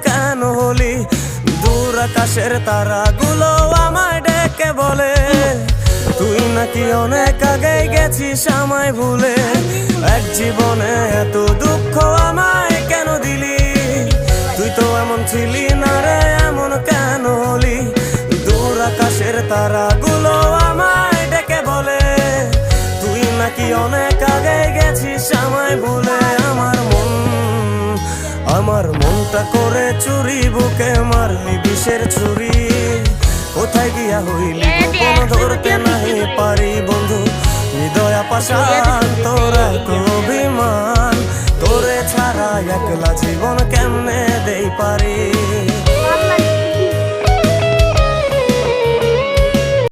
কেন হলি? দূর আকাশের তারাগুলো আমায় ডেকে বলে তুই নাকি অনেক আগে গেছিস আমায় ভুলে। এক জীবনে এত দুঃখ আমায় কেন দিলি? তুই তো এমন ছিলি না রে, এমন কেন হলি? দূর আকাশের তারাগুলো আমায় ডেকে বলে তুই নাকি অনেক আগে গেছিস আমায় ভুলে। আমার মনটা করে চুরি, বুকে মারলি বিষের ছুরি। কোথায় গিয়া হইলি গোপন ধরতে নাহি পারি বন্ধু। হৃদয় পাষাণ তোর এক অভিমান, তোরে ছাড়া একলা জীবন কেমনে দেই পারি।